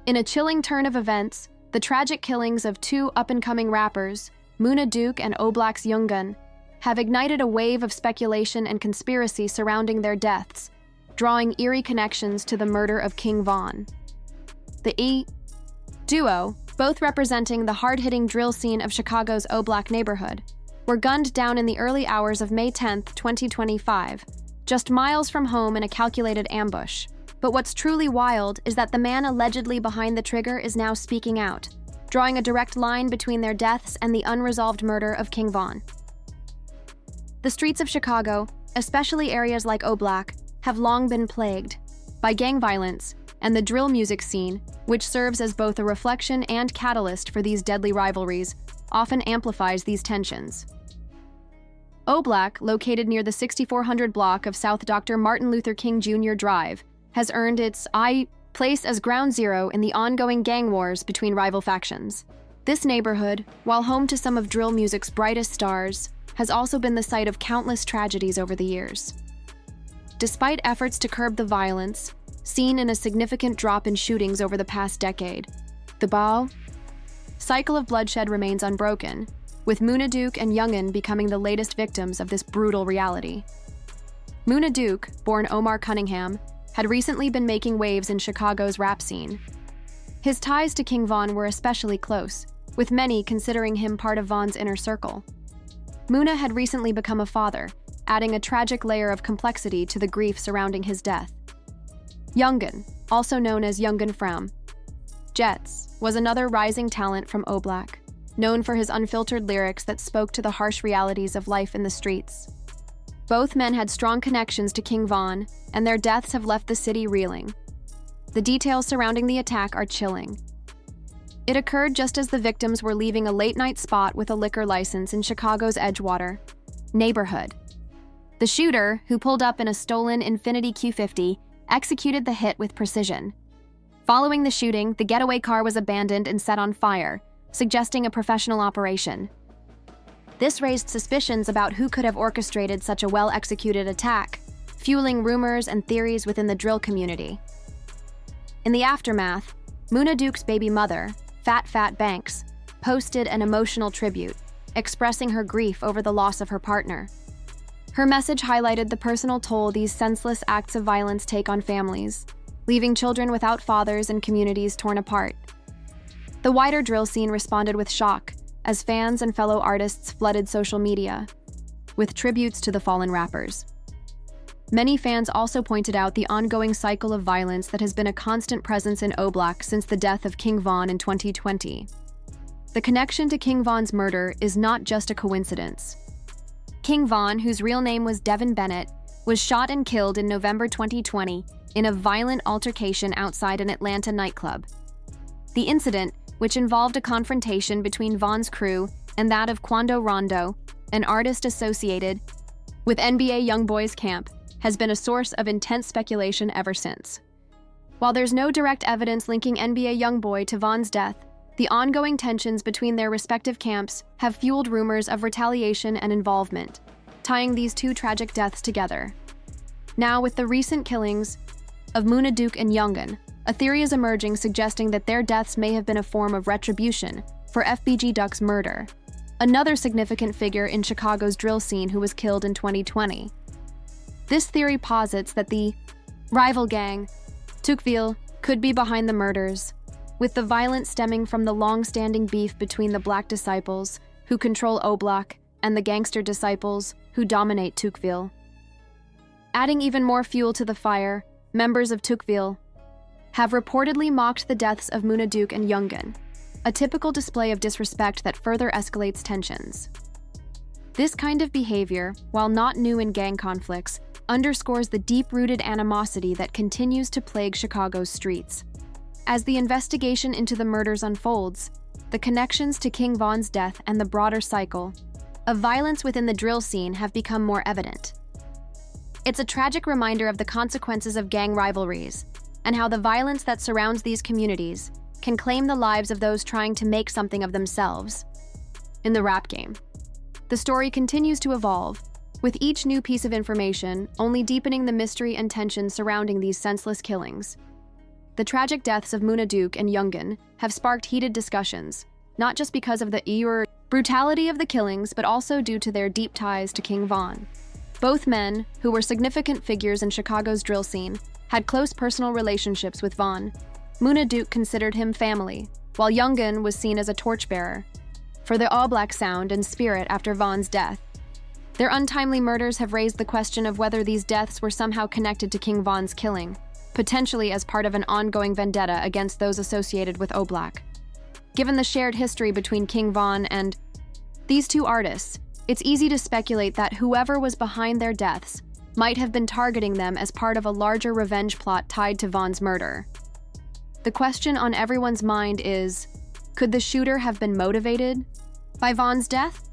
In a chilling turn of events, the tragic killings of two up-and-coming rappers, Muna Duke and Oblak's YoungBoy, have ignited a wave of speculation and conspiracy surrounding their deaths, drawing eerie connections to the murder of King Vaughn. The duo, both representing the hard-hitting drill scene of Chicago's Oblak neighborhood, were gunned down in the early hours of May 10, 2025, just miles from home in a calculated ambush. But what's truly wild is that the man allegedly behind the trigger is now speaking out, drawing a direct line between their deaths and the unresolved murder of King Vaughn. The streets of Chicago, especially areas like Oblak, have long been plagued by gang violence, and the drill music scene, which serves as both a reflection and catalyst for these deadly rivalries, often amplifies these tensions. Oblak, located near the 6400 block of South Dr. Martin Luther King Jr. Drive, has earned its place as ground zero in the ongoing gang wars between rival factions. This neighborhood, while home to some of drill music's brightest stars, has also been the site of countless tragedies over the years. Despite efforts to curb the violence, seen in a significant drop in shootings over the past decade, the cycle of bloodshed remains unbroken, with Muna Duke and YoungBoy becoming the latest victims of this brutal reality. Muna Duke, born Omar Cunningham, had recently been making waves in Chicago's rap scene. His ties to King Vaughn were especially close, with many considering him part of Vaughn's inner circle. Muna had recently become a father, adding a tragic layer of complexity to the grief surrounding his death. YoungBoy, also known as YoungBoy from Jets, was another rising talent from Oblak, known for his unfiltered lyrics that spoke to the harsh realities of life in the streets. Both men had strong connections to King Vaughn, and their deaths have left the city reeling. The details surrounding the attack are chilling. It occurred just as the victims were leaving a late-night spot with a liquor license in Chicago's Edgewater neighborhood. The shooter, who pulled up in a stolen Infiniti Q50, executed the hit with precision. Following the shooting, the getaway car was abandoned and set on fire, suggesting a professional operation. This raised suspicions about who could have orchestrated such a well-executed attack, fueling rumors and theories within the drill community. In the aftermath, Muna Duke's baby mother, Fat Banks, posted an emotional tribute, expressing her grief over the loss of her partner. Her message highlighted the personal toll these senseless acts of violence take on families, leaving children without fathers and communities torn apart. The wider drill scene responded with shock, as fans and fellow artists flooded social media with tributes to the fallen rappers. Many fans also pointed out the ongoing cycle of violence that has been a constant presence in Oblak since the death of King Vaughn in 2020. The connection to King Vaughn's murder is not just a coincidence. King Vaughn, whose real name was Devin Bennett, was shot and killed in November 2020 in a violent altercation outside an Atlanta nightclub. The incident, which involved a confrontation between Vaughn's crew and that of Quando Rondo, an artist associated with NBA YoungBoy's camp, has been a source of intense speculation ever since. While there's no direct evidence linking NBA YoungBoy to Vaughn's death, the ongoing tensions between their respective camps have fueled rumors of retaliation and involvement, tying these two tragic deaths together. Now, with the recent killings of Muna Duke and YoungBoy, a theory is emerging suggesting that their deaths may have been a form of retribution for FBG Duck's murder, another significant figure in Chicago's drill scene who was killed in 2020. This theory posits that the rival gang, Tukville, could be behind the murders, with the violence stemming from the long-standing beef between the Black disciples, who control Oblak, and the gangster disciples, who dominate Tukville. Adding even more fuel to the fire, members of Tukville have reportedly mocked the deaths of Muna Duke and YoungBoy, a typical display of disrespect that further escalates tensions. This kind of behavior, while not new in gang conflicts, underscores the deep-rooted animosity that continues to plague Chicago's streets. As the investigation into the murders unfolds, the connections to King Vaughn's death and the broader cycle of violence within the drill scene have become more evident. It's a tragic reminder of the consequences of gang rivalries and how the violence that surrounds these communities can claim the lives of those trying to make something of themselves. In the rap game, the story continues to evolve, with each new piece of information only deepening the mystery and tension surrounding these senseless killings. the tragic deaths of Muna Duke and Youngin have sparked heated discussions, not just because of the brutality of the killings, but also due to their deep ties to King Vaughn. Both men, who were significant figures in Chicago's drill scene, had close personal relationships with Vaughn. Muna Duke considered him family, while Youngin was seen as a torchbearer for the Oblak sound and spirit after Vaughn's death. Their untimely murders have raised the question of whether these deaths were somehow connected to King Vaughn's killing, potentially as part of an ongoing vendetta against those associated with Oblak. Given the shared history between King Vaughn and these two artists, it's easy to speculate that whoever was behind their deaths might have been targeting them as part of a larger revenge plot tied to Vaughn's murder. The question on everyone's mind is, could the shooter have been motivated by Vaughn's death?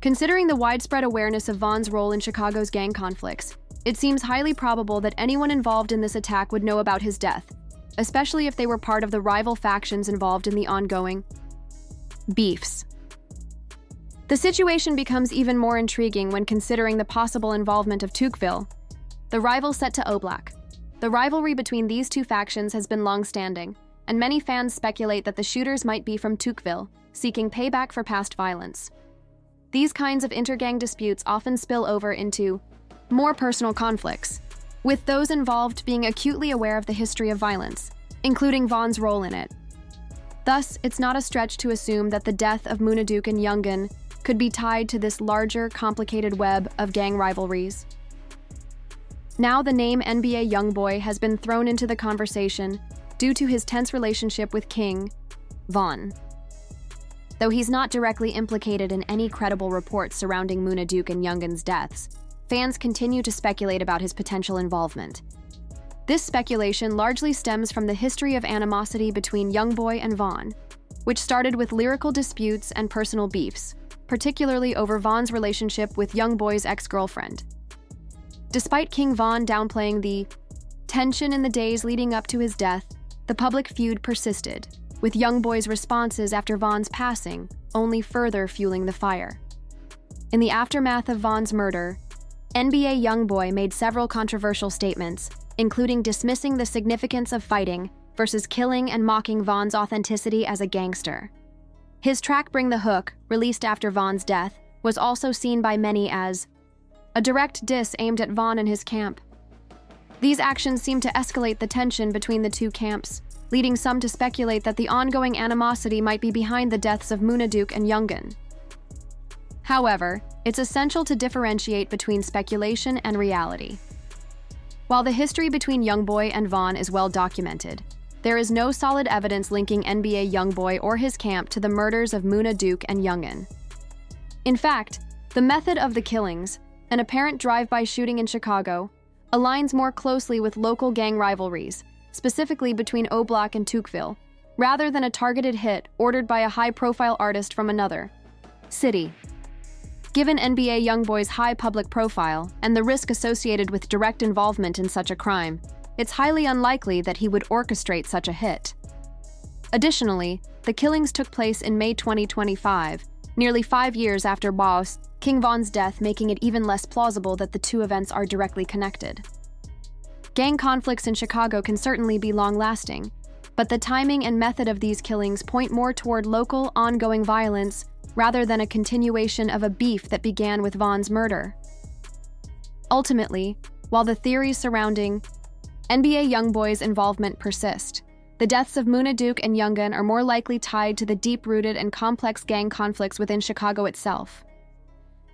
Considering the widespread awareness of Vaughn's role in Chicago's gang conflicts, it seems highly probable that anyone involved in this attack would know about his death, especially if they were part of the rival factions involved in the ongoing beefs. The situation becomes even more intriguing when considering the possible involvement of Tocqueville, the rival set to Oblak. The rivalry between these two factions has been long-standing, and many fans speculate that the shooters might be from Tocqueville, seeking payback for past violence. These kinds of intergang disputes often spill over into more personal conflicts, with those involved being acutely aware of the history of violence, including Vaughn's role in it. Thus, it's not a stretch to assume that the death of Muna Duke and Youngin could be tied to this larger, complicated web of gang rivalries. Now the name NBA YoungBoy has been thrown into the conversation due to his tense relationship with King Vaughn. Though he's not directly implicated in any credible reports surrounding Muna Duke and Youngin's deaths, fans continue to speculate about his potential involvement. This speculation largely stems from the history of animosity between YoungBoy and Vaughn, which started with lyrical disputes and personal beefs, particularly over Vaughn's relationship with YoungBoy's ex-girlfriend. Despite King Vaughn downplaying the tension in the days leading up to his death, the public feud persisted, with YoungBoy's responses after Vaughn's passing only further fueling the fire. In the aftermath of Vaughn's murder, NBA YoungBoy made several controversial statements, including dismissing the significance of fighting versus killing and mocking Vaughn's authenticity as a gangster. His track Bring the Hook, released after Vaughn's death, was also seen by many as a direct diss aimed at Vaughn and his camp. These actions seemed to escalate the tension between the two camps, leading some to speculate that the ongoing animosity might be behind the deaths of Muna Duke and Youngin. However, it's essential to differentiate between speculation and reality. While the history between YoungBoy and Vaughn is well documented, there is no solid evidence linking NBA YoungBoy or his camp to the murders of Muna Duke and Youngin. In fact, the method of the killings, an apparent drive-by shooting in Chicago, aligns more closely with local gang rivalries, specifically between Oblak and Tocqueville, rather than a targeted hit ordered by a high-profile artist from another city. Given NBA YoungBoy's high public profile and the risk associated with direct involvement in such a crime, it's highly unlikely that he would orchestrate such a hit. Additionally, the killings took place in May 2025, nearly 5 years after King Vaughn's death, making it even less plausible that the two events are directly connected. Gang conflicts in Chicago can certainly be long-lasting, but the timing and method of these killings point more toward local, ongoing violence rather than a continuation of a beef that began with Vaughn's murder. Ultimately, while the theories surrounding NBA YoungBoy's involvement persist, the deaths of Muna Duke and Youngin are more likely tied to the deep-rooted and complex gang conflicts within Chicago itself.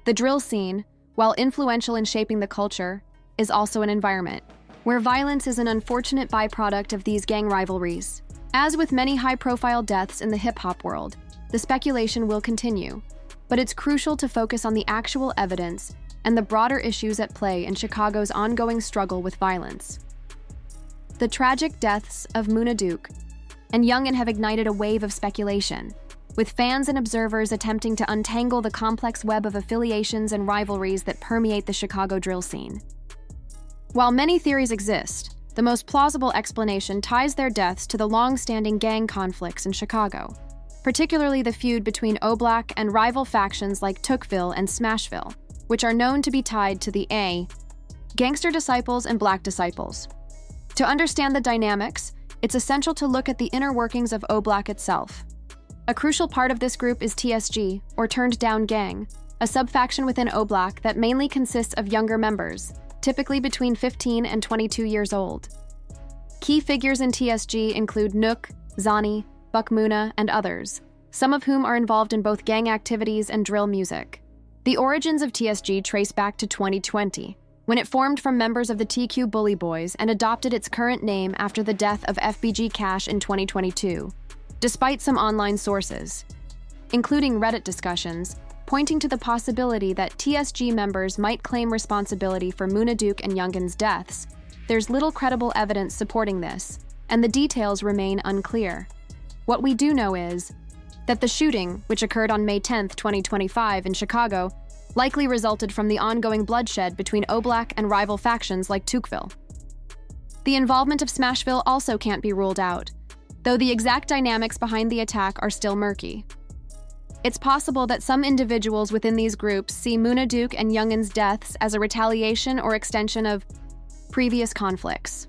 The drill scene, while influential in shaping the culture, is also an environment where violence is an unfortunate byproduct of these gang rivalries. As with many high-profile deaths in the hip-hop world, the speculation will continue, but it's crucial to focus on the actual evidence and the broader issues at play in Chicago's ongoing struggle with violence. The tragic deaths of Muna Duke and Youngin have ignited a wave of speculation, with fans and observers attempting to untangle the complex web of affiliations and rivalries that permeate the Chicago drill scene. While many theories exist, the most plausible explanation ties their deaths to the long-standing gang conflicts in Chicago, particularly the feud between Oblak and rival factions like Tocqueville and Smashville, which are known to be tied to the gangster disciples and black disciples. To understand the dynamics, it's essential to look at the inner workings of Oblak itself. A crucial part of this group is TSG, or Turned Down Gang, a subfaction within Oblak that mainly consists of younger members, typically between 15 and 22 years old. Key figures in TSG include Nook, Zani, Muna, and others, some of whom are involved in both gang activities and drill music. The origins of TSG trace back to 2020, when it formed from members of the TQ Bully Boys and adopted its current name after the death of FBG Cash in 2022, despite some online sources, including Reddit discussions, pointing to the possibility that TSG members might claim responsibility for Muna Duke and Youngin's deaths. There's little credible evidence supporting this, and the details remain unclear. What we do know is that the shooting, which occurred on May 10, 2025 in Chicago, likely resulted from the ongoing bloodshed between Oblak and rival factions like Tukeville. The involvement of Smashville also can't be ruled out, though the exact dynamics behind the attack are still murky. It's possible that some individuals within these groups see Muna Duke and Youngin's deaths as a retaliation or extension of previous conflicts.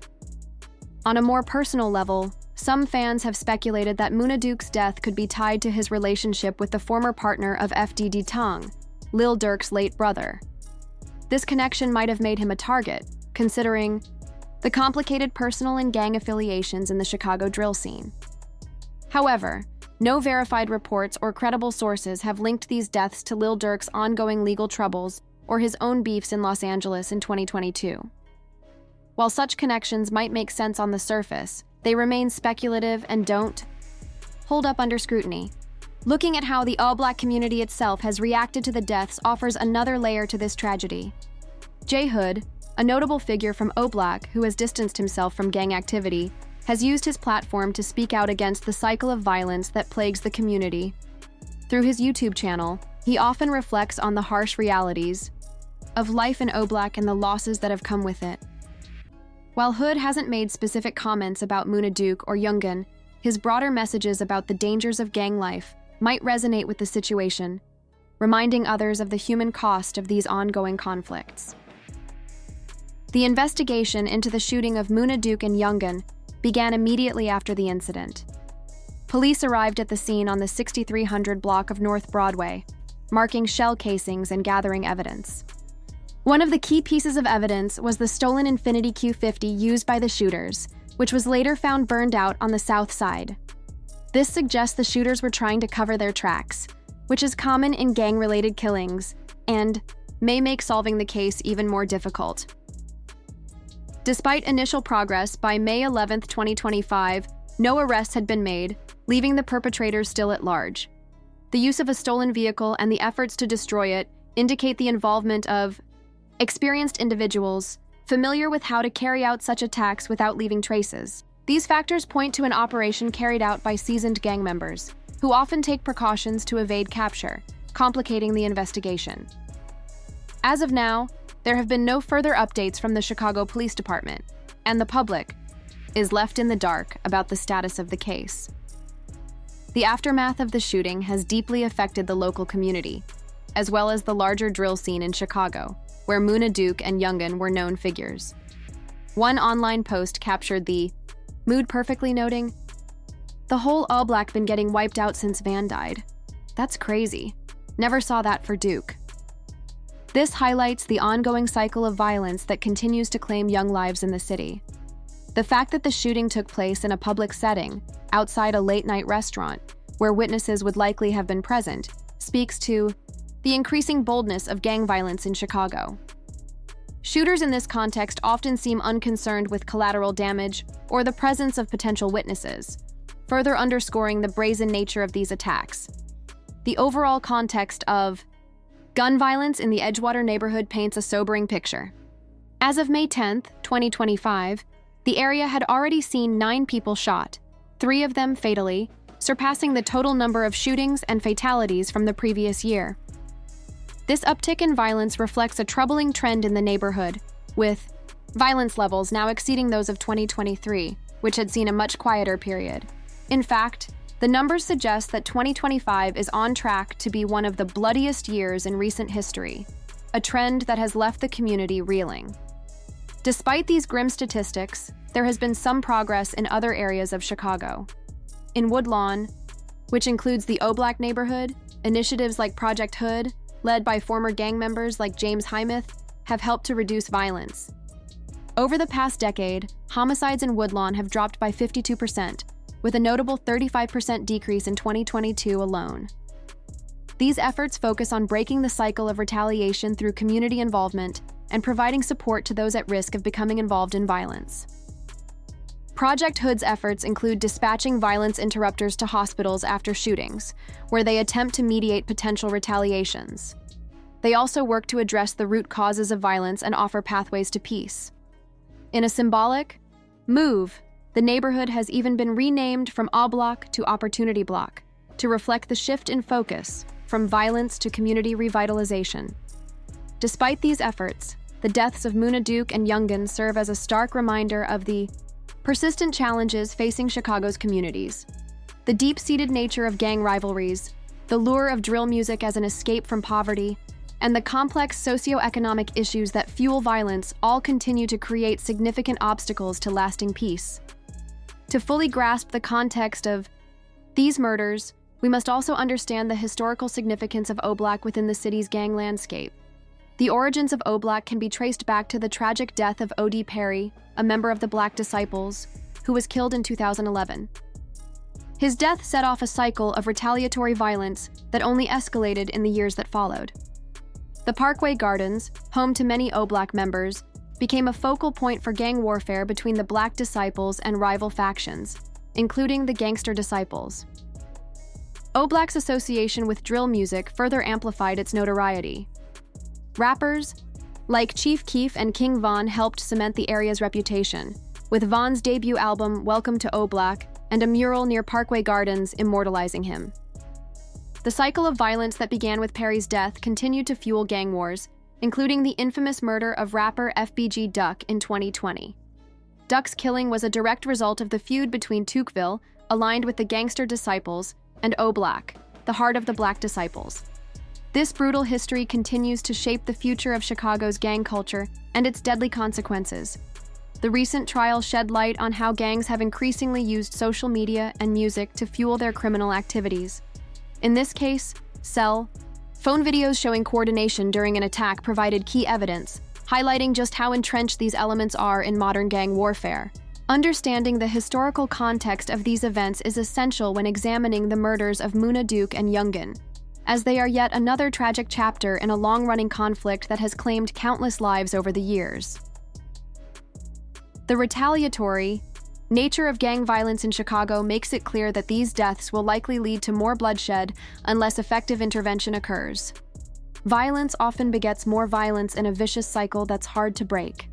On a more personal level, some fans have speculated that Muna Duke's death could be tied to his relationship with the former partner of FDD Tong, Lil Durk's late brother. This connection might have made him a target, considering the complicated personal and gang affiliations in the Chicago drill scene. However, no verified reports or credible sources have linked these deaths to Lil Durk's ongoing legal troubles or his own beefs in Los Angeles in 2022. While such connections might make sense on the surface, they remain speculative and don't hold up under scrutiny. Looking at how the Oblak community itself has reacted to the deaths offers another layer to this tragedy. J Hood, a notable figure from Oblak who has distanced himself from gang activity, has used his platform to speak out against the cycle of violence that plagues the community. Through his YouTube channel, he often reflects on the harsh realities of life in Oblak and the losses that have come with it. While Hood hasn't made specific comments about Muna Duke or Youngin, his broader messages about the dangers of gang life might resonate with the situation, reminding others of the human cost of these ongoing conflicts. The investigation into the shooting of Muna Duke and Youngin began immediately after the incident. Police arrived at the scene on the 6300 block of North Broadway, marking shell casings and gathering evidence. One of the key pieces of evidence was the stolen Infiniti Q50 used by the shooters, which was later found burned out on the south side. This suggests the shooters were trying to cover their tracks, which is common in gang-related killings and may make solving the case even more difficult. Despite initial progress, by May 11, 2025, no arrests had been made, leaving the perpetrators still at large. The use of a stolen vehicle and the efforts to destroy it indicate the involvement of experienced individuals familiar with how to carry out such attacks without leaving traces. These factors point to an operation carried out by seasoned gang members, who often take precautions to evade capture, complicating the investigation. As of now, there have been no further updates from the Chicago Police Department, and the public is left in the dark about the status of the case. The aftermath of the shooting has deeply affected the local community, as well as the larger drill scene in Chicago, where Muna Duke and Youngin were known figures. One online post captured the mood perfectly, noting, "The whole Oblak been getting wiped out since Van died. That's crazy. Never saw that for Duke." This highlights the ongoing cycle of violence that continues to claim young lives in the city. The fact that the shooting took place in a public setting, outside a late-night restaurant, where witnesses would likely have been present, speaks to the increasing boldness of gang violence in Chicago. Shooters in this context often seem unconcerned with collateral damage or the presence of potential witnesses, further underscoring the brazen nature of these attacks. The overall context of gun violence in the Edgewater neighborhood paints a sobering picture. As of May 10, 2025, the area had already seen 9 people shot, 3 of them fatally, surpassing the total number of shootings and fatalities from the previous year. This uptick in violence reflects a troubling trend in the neighborhood, with violence levels now exceeding those of 2023, which had seen a much quieter period. In fact, the numbers suggest that 2025 is on track to be one of the bloodiest years in recent history, a trend that has left the community reeling. Despite these grim statistics, there has been some progress in other areas of Chicago. In Woodlawn, which includes the Oblak neighborhood, initiatives like Project Hood, led by former gang members like James Hymeth, have helped to reduce violence. Over the past decade, homicides in Woodlawn have dropped by 52%, with a notable 35% decrease in 2022 alone. These efforts focus on breaking the cycle of retaliation through community involvement and providing support to those at risk of becoming involved in violence. Project Hood's efforts include dispatching violence interrupters to hospitals after shootings, where they attempt to mediate potential retaliations. They also work to address the root causes of violence and offer pathways to peace. In a symbolic move, the neighborhood has even been renamed from Oblak to Opportunity Block to reflect the shift in focus from violence to community revitalization. Despite these efforts, the deaths of Muna Duke and Youngin serve as a stark reminder of the persistent challenges facing Chicago's communities. The deep-seated nature of gang rivalries, the lure of drill music as an escape from poverty, and the complex socioeconomic issues that fuel violence all continue to create significant obstacles to lasting peace. To fully grasp the context of these murders, we must also understand the historical significance of Oblak within the city's gang landscape. The origins of Oblak can be traced back to the tragic death of O.D. Perry, a member of the Black Disciples, who was killed in 2011. His death set off a cycle of retaliatory violence that only escalated in the years that followed. The Parkway Gardens, home to many Oblak members, became a focal point for gang warfare between the Black Disciples and rival factions, including the Gangster Disciples. Oblak's association with drill music further amplified its notoriety. Rappers like Chief Keef and King Vaughn helped cement the area's reputation, with Vaughn's debut album Welcome to Oblak and a mural near Parkway Gardens immortalizing him. The cycle of violence that began with Perry's death continued to fuel gang wars, including the infamous murder of rapper FBG Duck in 2020. Duck's killing was a direct result of the feud between Tukeville, aligned with the Gangster Disciples, and Oblak, the heart of the Black Disciples. This brutal history continues to shape the future of Chicago's gang culture and its deadly consequences. The recent trial shed light on how gangs have increasingly used social media and music to fuel their criminal activities. In this case, phone videos showing coordination during an attack provided key evidence, highlighting just how entrenched these elements are in modern gang warfare. Understanding the historical context of these events is essential when examining the murders of Muna Duke and Youngin, as they are yet another tragic chapter in a long-running conflict that has claimed countless lives over the years. The retaliatory nature of gang violence in Chicago makes it clear that these deaths will likely lead to more bloodshed unless effective intervention occurs. Violence often begets more violence in a vicious cycle that's hard to break.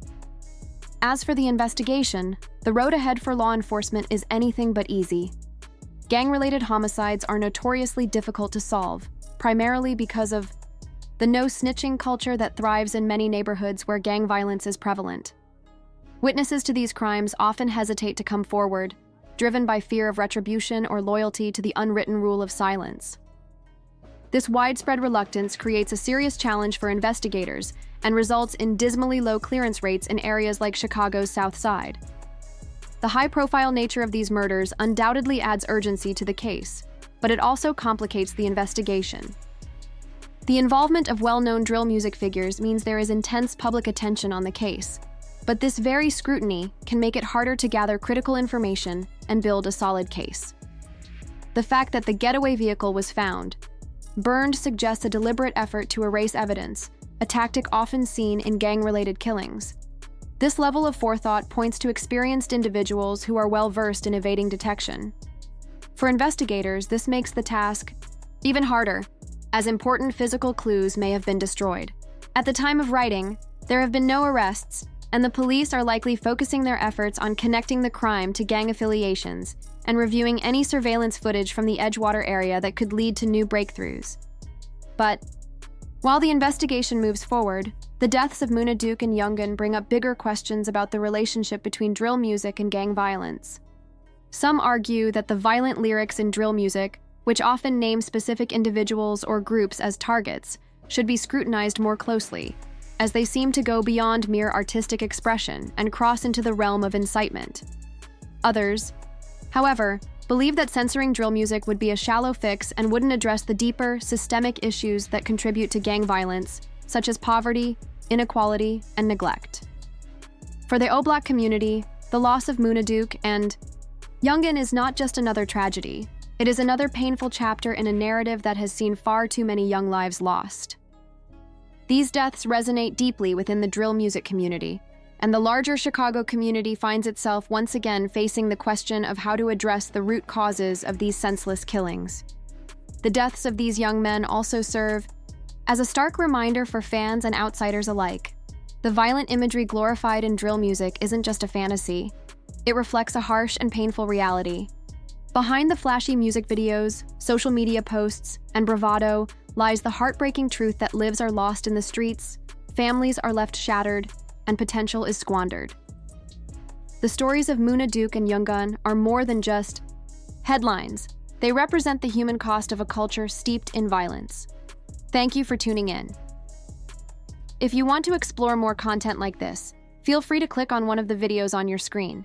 As for the investigation, the road ahead for law enforcement is anything but easy. Gang-related homicides are notoriously difficult to solve, primarily because of the no-snitching culture that thrives in many neighborhoods where gang violence is prevalent. Witnesses to these crimes often hesitate to come forward, driven by fear of retribution or loyalty to the unwritten rule of silence. This widespread reluctance creates a serious challenge for investigators and results in dismally low clearance rates in areas like Chicago's South Side. The high-profile nature of these murders undoubtedly adds urgency to the case, but it also complicates the investigation. The involvement of well-known drill music figures means there is intense public attention on the case, but this very scrutiny can make it harder to gather critical information and build a solid case. The fact that the getaway vehicle was found, burned suggests a deliberate effort to erase evidence, a tactic often seen in gang-related killings. This level of forethought points to experienced individuals who are well-versed in evading detection. For investigators, this makes the task even harder, as important physical clues may have been destroyed. At the time of writing, there have been no arrests, and the police are likely focusing their efforts on connecting the crime to gang affiliations and reviewing any surveillance footage from the Edgewater area that could lead to new breakthroughs. But while the investigation moves forward, the deaths of Muna Duke and Youngin bring up bigger questions about the relationship between drill music and gang violence. Some argue that the violent lyrics in drill music, which often name specific individuals or groups as targets, should be scrutinized more closely, as they seem to go beyond mere artistic expression and cross into the realm of incitement. Others, however, believe that censoring drill music would be a shallow fix and wouldn't address the deeper, systemic issues that contribute to gang violence, such as poverty, inequality, and neglect. For the Oblak community, the loss of Munaduk and YoungBoy is not just another tragedy. It is another painful chapter in a narrative that has seen far too many young lives lost. These deaths resonate deeply within the drill music community, and the larger Chicago community finds itself once again facing the question of how to address the root causes of these senseless killings. The deaths of these young men also serve as a stark reminder for fans and outsiders alike. The violent imagery glorified in drill music isn't just a fantasy. It reflects a harsh and painful reality. Behind the flashy music videos, social media posts, and bravado lies the heartbreaking truth that lives are lost in the streets, families are left shattered, and potential is squandered. The stories of Munaduk and YoungBoy are more than just headlines. They represent the human cost of a culture steeped in violence. Thank you for tuning in. If you want to explore more content like this, feel free to click on one of the videos on your screen.